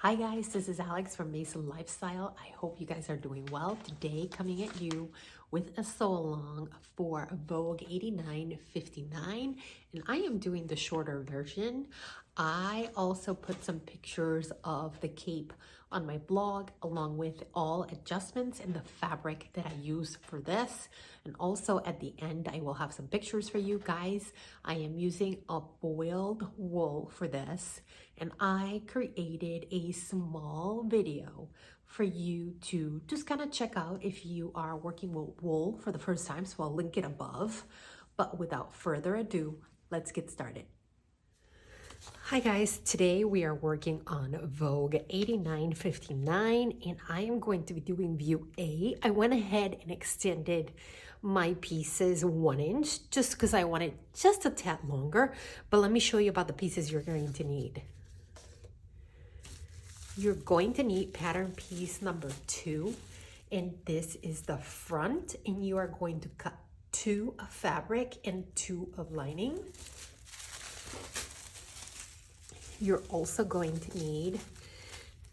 Hi guys, this is Alex from Mason Lifestyle. I hope you guys are doing well. Today coming at you with a sew along for Vogue 8959, and I am doing the shorter version. I also put some pictures of the cape on my blog along with all adjustments and the fabric that I use for this. And also at the end, I will have some pictures for you guys. I am using a boiled wool for this, and I created a small video for you to just kind of check out if you are working with wool for the first time. So I'll link it above. But without further ado, let's get started. Hi guys, today we are working on Vogue 8959 and I am going to be doing view A. I went ahead and extended my pieces 1 inch just because I wanted just a tad longer, but let me show you about the pieces you're going to need. You're going to need pattern piece number 2, and this is the front, and you are going to cut 2 of fabric and 2 of lining. You're also going to need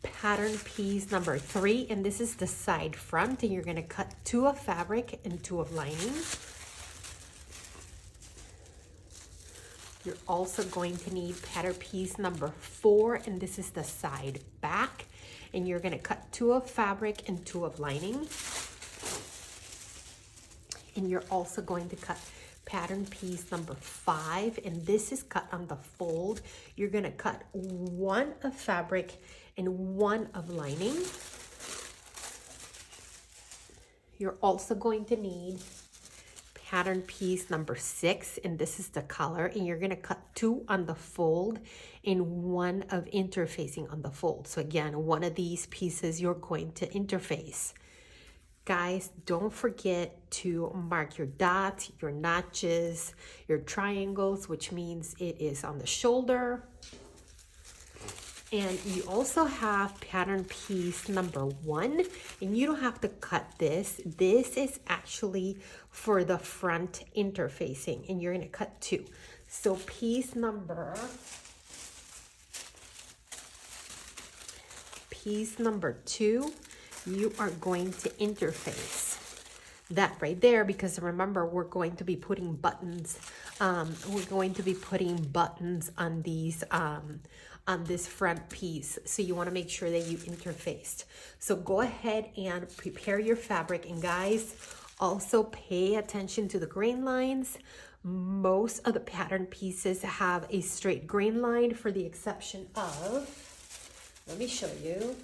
pattern piece number 3, and this is the side front, and you're going to cut 2 of fabric and 2 of lining. You're also going to need pattern piece number 4, and this is the side back, and you're going to cut 2 of fabric and 2 of lining. And you're also going to cut pattern piece number 5, and this is cut on the fold. You're going to cut 1 of fabric and 1 of lining. You're also going to need pattern piece number 6, and this is the collar, and you're going to cut 2 on the fold and 1 of interfacing on the fold. So again, one of these pieces you're going to interface. Guys, don't forget to mark your dots, your notches, your triangles, which means it is on the shoulder. And you also have pattern piece number 1, and you don't have to cut this. This is actually for the front interfacing, and you're going to cut 2. So piece number 2, you are going to interface that right there, because remember, we're going to be putting buttons. We're going to be putting buttons on these on this front piece, so you want to make sure that you interfaced. So go ahead and prepare your fabric, and guys, also pay attention to the grain lines. Most of the pattern pieces have a straight grain line, for the exception of, let me show you.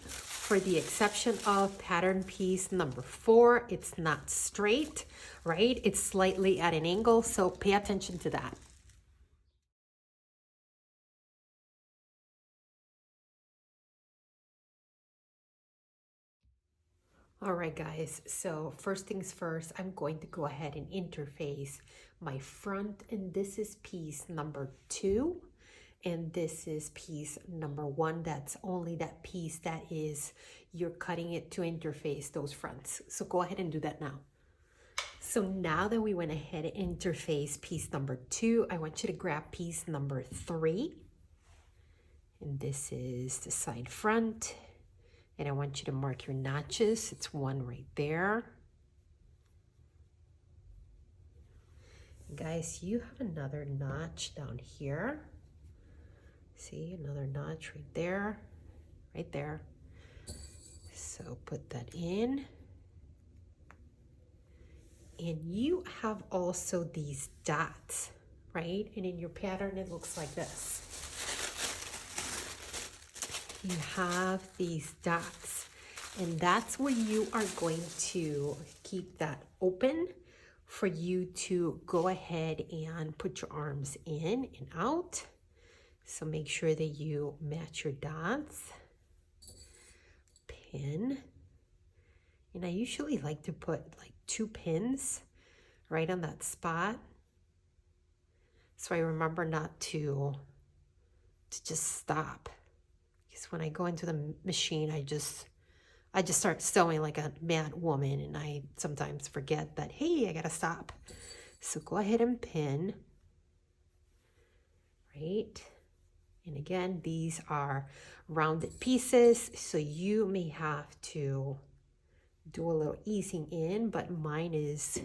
For the exception of pattern piece number 4, it's not straight, right? It's slightly at an angle, so pay attention to that. All right, guys, so first things first, I'm going to go ahead and interface my front, and this is piece number 2. And this is piece number 1. That's only that piece that is, you're cutting it to interface those fronts. So go ahead and do that now. So now that we went ahead and interface piece number 2, I want you to grab piece number 3. And this is the side front. And I want you to mark your notches. It's 1 right there. Guys, you have another notch down here. See, another notch right there, right there. So put that in. And you have also these dots, right? And in your pattern, it looks like this. You have these dots, and that's where you are going to keep that open for you to go ahead and put your arms in and out. So make sure that you match your dots. Pin. And I usually like to put like 2 pins right on that spot, so I remember not to just stop. Because when I go into the machine, I just start sewing like a mad woman, and I sometimes forget that, hey, I gotta stop. So go ahead and pin, right? And again, these are rounded pieces, so you may have to do a little easing in, but mine is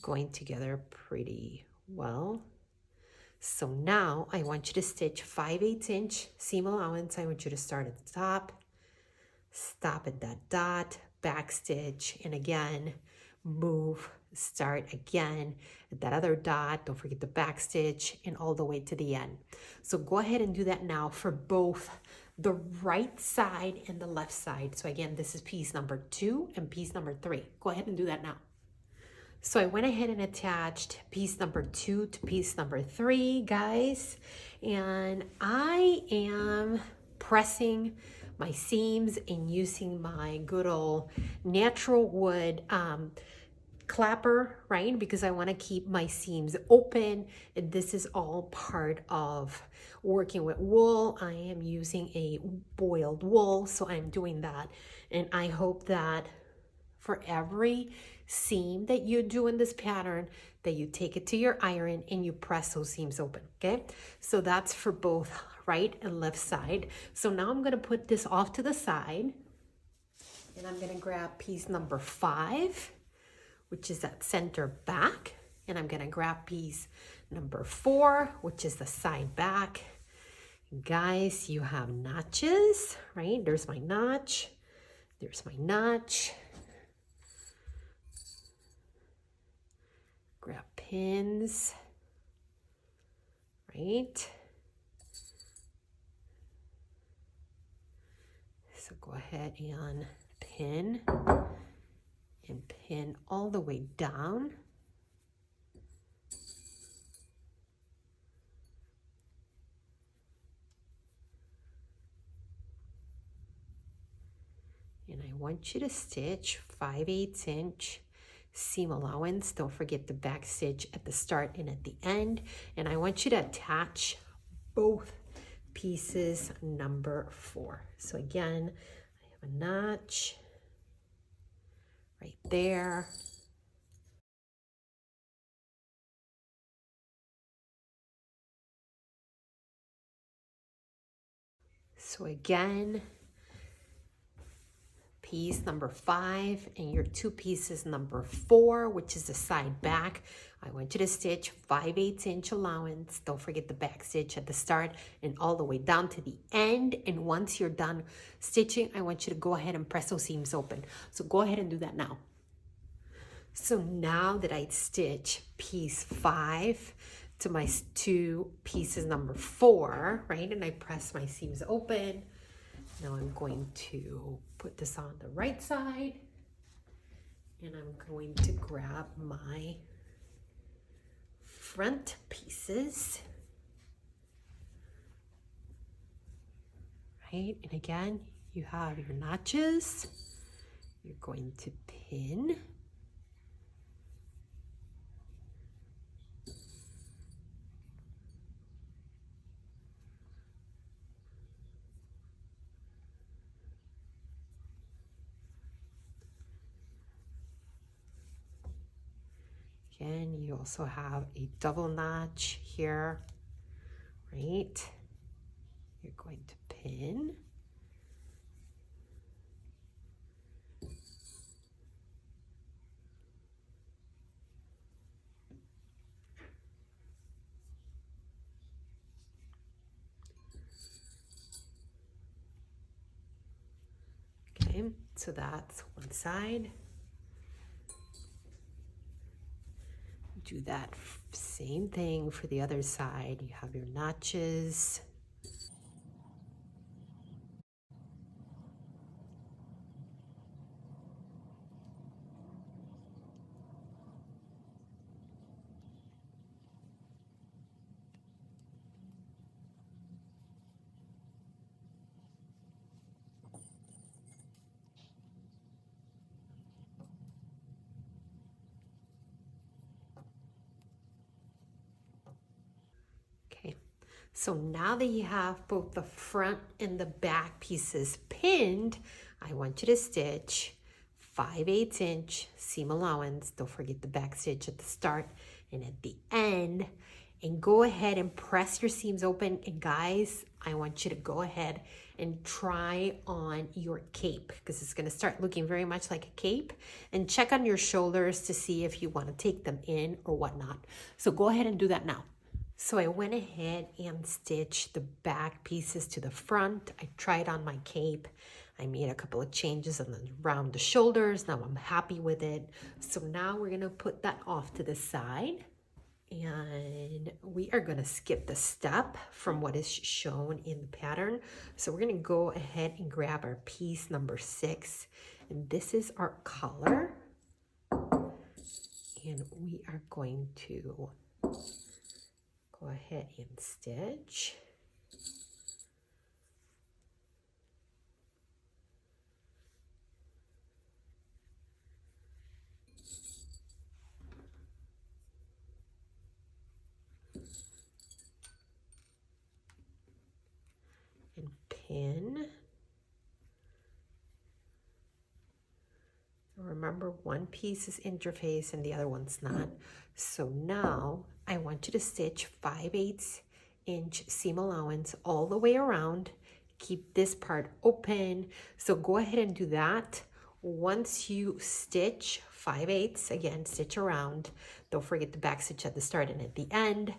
going together pretty well. So now I want you to stitch 5/8 inch seam allowance. I want you to start at the top, stop at that dot, back stitch, and again, move, start again at that other dot. Don't forget the back stitch and all the way to the end. So go ahead and do that now for both the right side and the left side. So again, this is piece number 2 and piece number 3. Go ahead and do that now. So I went ahead and attached piece number 2 to piece number 3, guys, and I am pressing my seams and using my good old natural wood clapper, right? Because I want to keep my seams open. And this is all part of working with wool. I am using a boiled wool, so I'm doing that. And I hope that for every seam that you do in this pattern, that you take it to your iron and you press those seams open, okay? So that's for both right and left side. So now I'm gonna put this off to the side, and I'm gonna grab piece number 5, which is that center back, and I'm gonna grab piece number 4, which is the side back. Guys, you have notches, right? There's my notch, there's my notch. Grab pins, right? So go ahead and pin all the way down. And I want you to stitch 5/8 inch seam allowance. Don't forget the back stitch at the start and at the end. And I want you to attach both pieces number 4. So again, I have a notch right there. So again, piece number 5 and your 2 pieces number 4, which is the side back. I want you to stitch 5/8 inch allowance. Don't forget the back stitch at the start and all the way down to the end. And once you're done stitching, I want you to go ahead and press those seams open. So go ahead and do that now. So now that I stitch piece 5 to my 2 pieces number 4, right, and I press my seams open, now I'm going to put this on the right side, and I'm going to grab my front pieces, right? And again, you have your notches. You're going to pin. Again, you also have a double notch here, right? You're going to pin. Okay, so that's one side. Do that same thing for the other side. You have your notches. Okay, so now that you have both the front and the back pieces pinned, I want you to stitch 5/8 inch seam allowance. Don't forget the back stitch at the start and at the end. and go ahead and press your seams open. And guys, I want you to go ahead and try on your cape because it's going to start looking very much like a cape, and check on your shoulders to see if you want to take them in or whatnot. So go ahead and do that now. So I went ahead and stitched the back pieces to the front. I tried on my cape. I made a couple of changes around the shoulders. Now I'm happy with it. So now we're gonna put that off to the side. And we are gonna skip the step from what is shown in the pattern. So we're gonna go ahead and grab our piece number 6. And this is our collar. And we are going to go ahead and stitch. And pin. Remember, one piece is interface and the other one's not. So now I want you to stitch 5/8 inch seam allowance all the way around. Keep this part open. So go ahead and do that. Once you stitch 5/8, again, stitch around. Don't forget the back stitch at the start and at the end.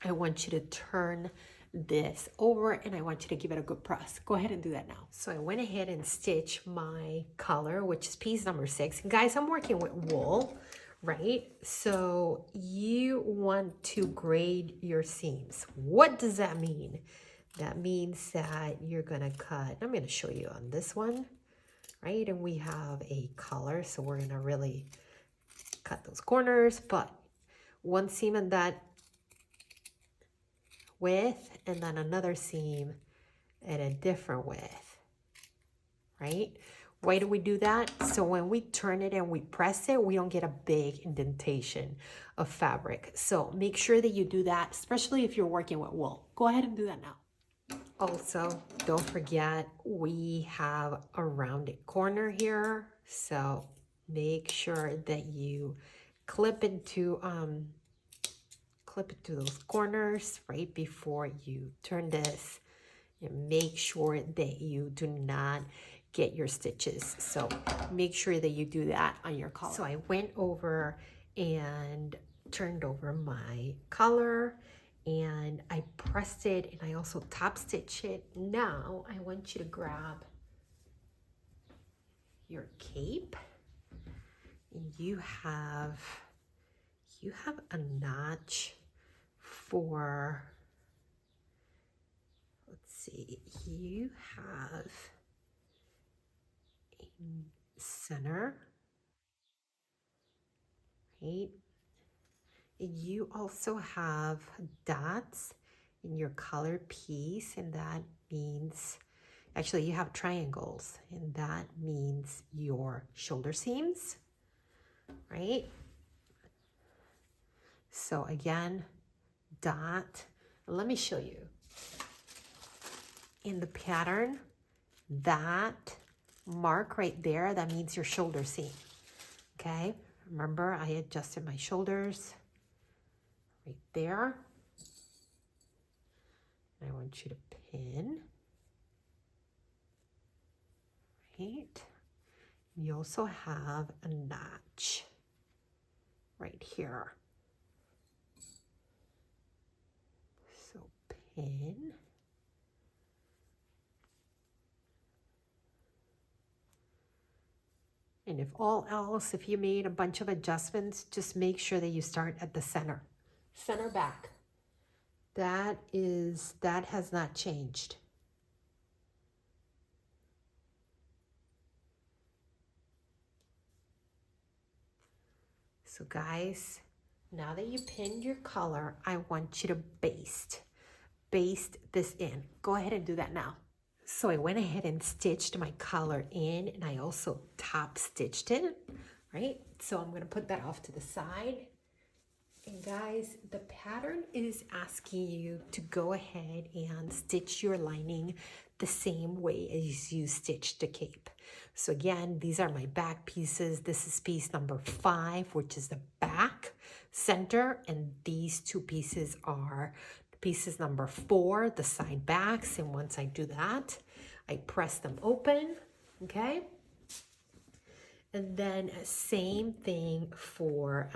I want you to turn this over and I want you to give it a good press. Go ahead and do that now. So I went ahead and stitched my collar, which is piece number 6. And guys, I'm working with wool, right? So you want to grade your seams. What does that mean? That means that you're gonna cut, I'm gonna show you on this one, right? And we have a collar, so we're gonna really cut those corners, but one seam in that width and then another seam at a different width, right? Why do we do that? So when we turn it and we press it, we don't get a big indentation of fabric. So make sure that you do that, especially if you're working with wool. Go ahead and do that now. Also, don't forget, we have a rounded corner here. So make sure that you clip into those corners right before you turn this, and make sure that you do not get your stitches. So make sure that you do that on your collar. So I went over and turned over my collar and I pressed it and I also top stitched it. Now I want you to grab your cape and you have a notch for, let's see, you have a center, right? You also have dots in your color piece, and that means, actually you have triangles, and that means your shoulder seams, right? So again, dot, let me show you. In the pattern, that mark right there, that means your shoulder seam, okay? Remember, I adjusted my shoulders right there. I want you to pin, right? You also have a notch right here. So pin. And if all else, if you made a bunch of adjustments, just make sure that you start at the center. Center back. That has not changed. So guys, now that you pinned your collar, I want you to baste this in. Go ahead and do that now. So I went ahead and stitched my collar in, and I also top stitched it, right? So I'm gonna put that off to the side. And guys, the pattern is asking you to go ahead and stitch your lining the same way as you stitched the cape. So again, these are my back pieces. This is piece number 5, which is the back center, and these two pieces are pieces number 4, the side backs. And once I do that, I press them open, okay? And then same thing for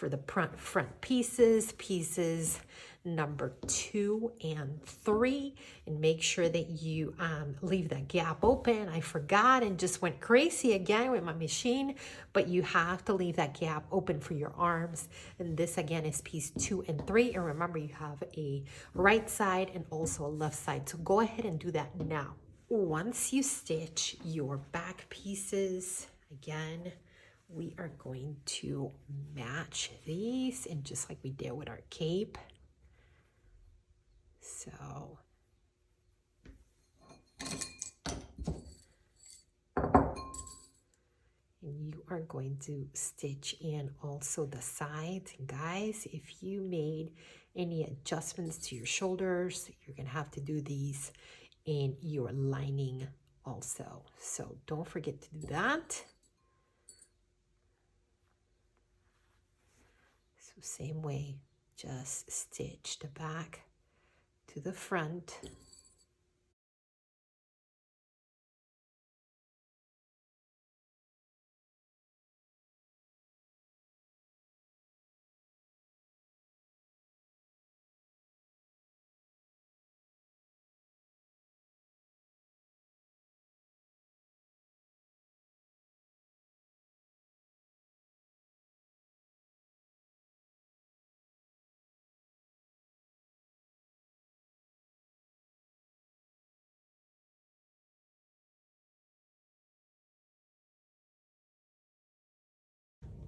the front pieces number 2 and 3, and make sure that you leave that gap open. I forgot and just went crazy again with my machine, but you have to leave that gap open for your arms. And this again is piece 2 and 3. And remember, you have a right side and also a left side. So go ahead and do that now. Once you stitch your back pieces, again, we are going to match these, and just like we did with our cape. So and you are going to stitch in also the sides. And guys, if you made any adjustments to your shoulders, you're gonna have to do these in your lining also. So don't forget to do that. So same way, just stitch the back to the front.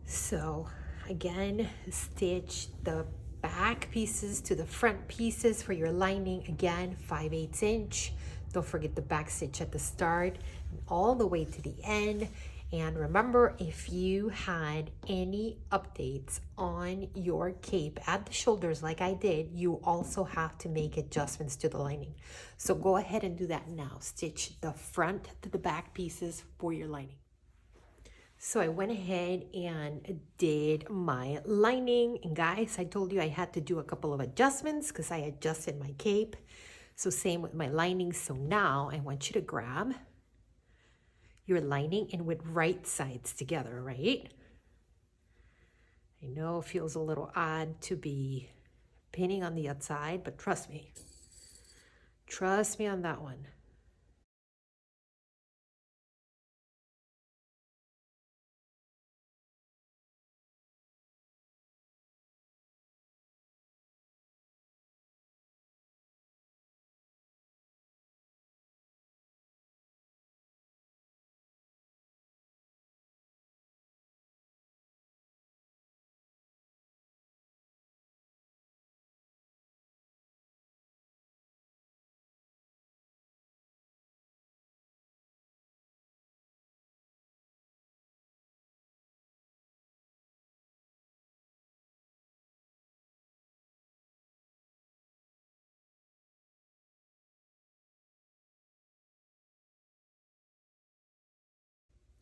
So again, stitch the back pieces to the front pieces for your lining. Again, 5/8 inch. Don't forget the back stitch at the start and all the way to the end. And remember, if you had any updates on your cape at the shoulders like I did, you also have to make adjustments to the lining. So go ahead and do that now. Stitch the front to the back pieces for your lining. So I went ahead and did my lining. And guys, I told you I had to do a couple of adjustments because I adjusted my cape. So same with my lining. So now I want you to grab your lining and with right sides together, right? I know it feels a little odd to be pinning on the outside, but trust me. Trust me on that one.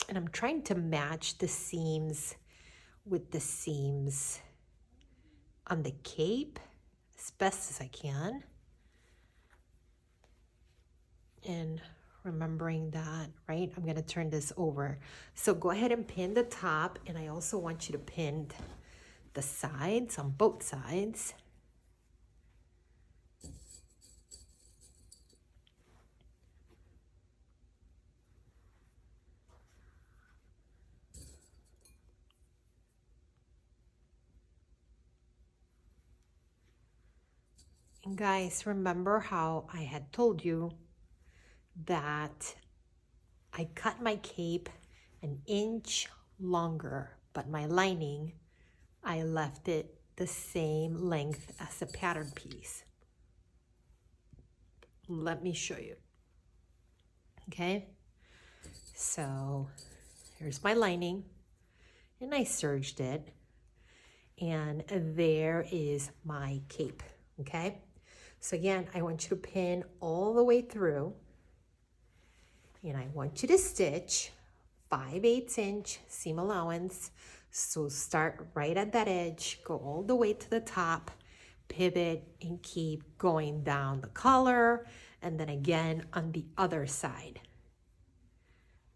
And I'm trying to match the seams with the seams on the cape as best as I can. And remembering that, right, I'm going to turn this over. So go ahead and pin the top, and I also want you to pin the sides on both sides. And guys, remember how I had told you that I cut my cape an inch longer, but my lining, I left it the same length as the pattern piece. Let me show you. Okay, so here's my lining, and I serged it. And there is my cape, okay? So again, I want you to pin all the way through, and I want you to stitch 5/8 inch seam allowance. So start right at that edge, go all the way to the top, pivot, and keep going down the collar, and then again on the other side.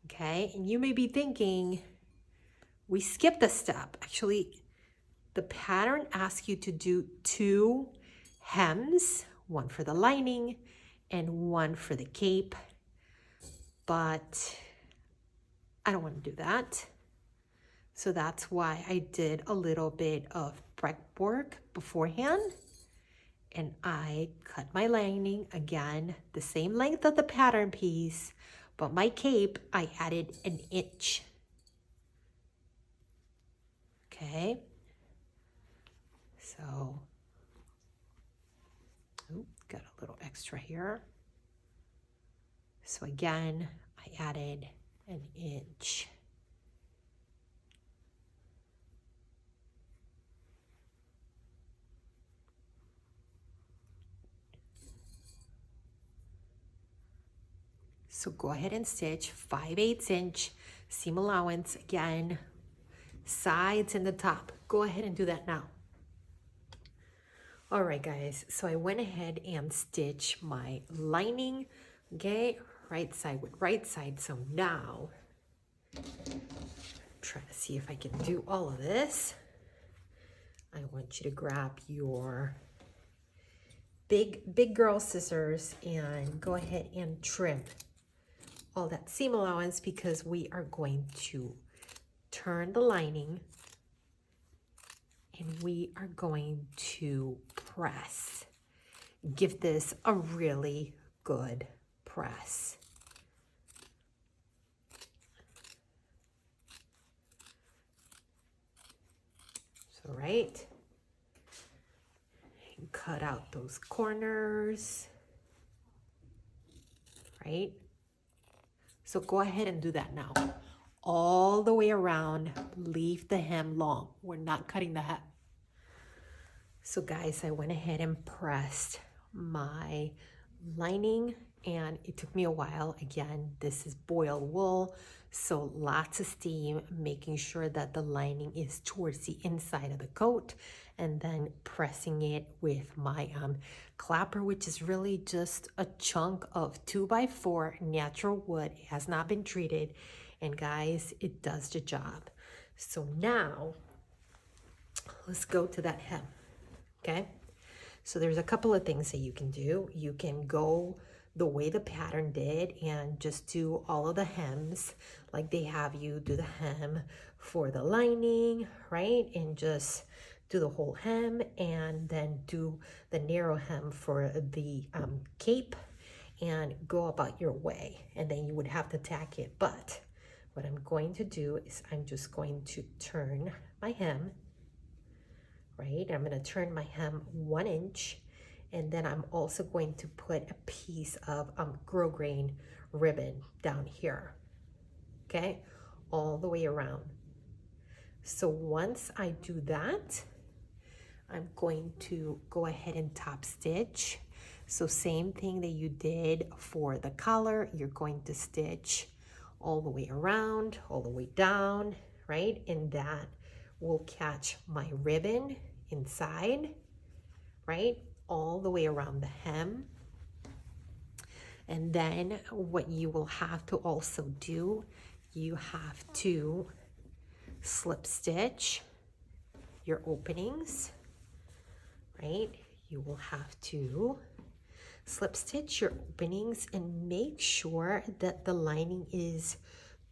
Okay, and you may be thinking, we skipped a step. Actually, the pattern asks you to do 2 hems, one for the lining and one for the cape, but I don't want to do that. So that's why I did a little bit of prep work beforehand, and I cut my lining again, the same length of the pattern piece, but my cape, I added 1 inch. Okay. So, got a little extra here. So again, I added 1 inch. So go ahead and stitch 5/8 inch seam allowance again, sides and the top. Go ahead and do that now. All right, guys, so I went ahead and stitched my lining, okay, right side with right side. So now, try to see if I can do all of this. I want you to grab your big girl scissors and go ahead and trim all that seam allowance, because we are going to turn the lining and we are going to press. Give this a really good press. So, right, and cut out those corners, right? So go ahead and do that now. All the way around, leave the hem long. We're not cutting the hem. So guys, I went ahead and pressed my lining, and it took me a while. Again, this is boiled wool, so lots of steam, making sure that the lining is towards the inside of the coat, and then pressing it with my clapper, which is really just a chunk of 2x4 natural wood. It has not been treated, and guys, it does the job. So now let's go to that hem. Okay, so there's a couple of things that you can do. You can go the way the pattern did and just do all of the hems, like they have you do the hem for the lining, right? And just do the whole hem, and then do the narrow hem for the cape, and go about your way. And then you would have to tack it. But what I'm going to do is I'm just going to turn my hem, right? I'm going to turn my hem 1 inch, and then I'm also going to put a piece of grosgrain ribbon down here, okay, all the way around. So once I do that, I'm going to go ahead and top stitch. So same thing that you did for the collar, you're going to stitch all the way around, all the way down, right? And that will catch my ribbon inside, right, all the way around the hem. And then what you will have to also do, you have to slip stitch your openings, right? You will have to slip stitch your openings and make sure that the lining is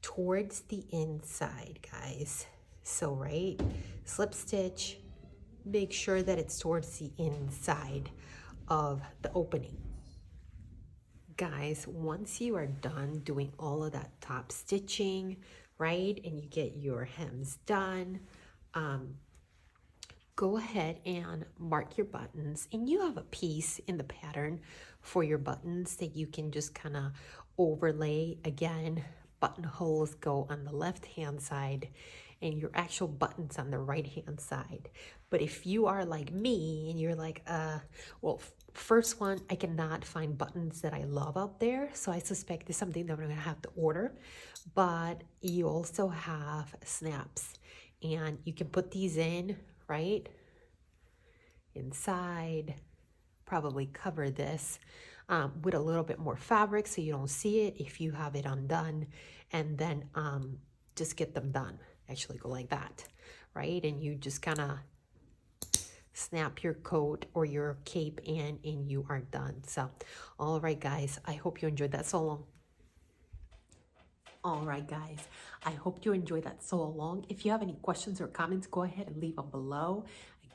towards the inside, guys. So, right, slip stitch, make sure that it's towards the inside of the opening. Guys, once you are done doing all of that top stitching, right, and you get your hems done, go ahead and mark your buttons, and you have a piece in the pattern for your buttons that you can just kind of overlay. Again, buttonholes go on the left hand side and your actual buttons on the right hand side. But if you are like me and you're like, well, first one, I cannot find buttons that I love out there, so I suspect it's something that I'm gonna have to order. But you also have snaps, and you can put these in, right, inside. Probably cover this with a little bit more fabric so you don't see it if you have it undone, and then just get them done. Actually go like that, right? And you just kind of snap your coat or your cape in and you are done. So, all right, guys, I hope you enjoyed that so long. All right, guys, I hope you enjoyed that so long. If you have any questions or comments, go ahead and leave them below.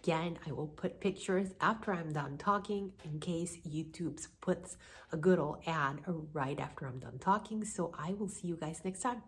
Again, I will put pictures after I'm done talking in case YouTube puts a good old ad right after I'm done talking. So I will see you guys next time.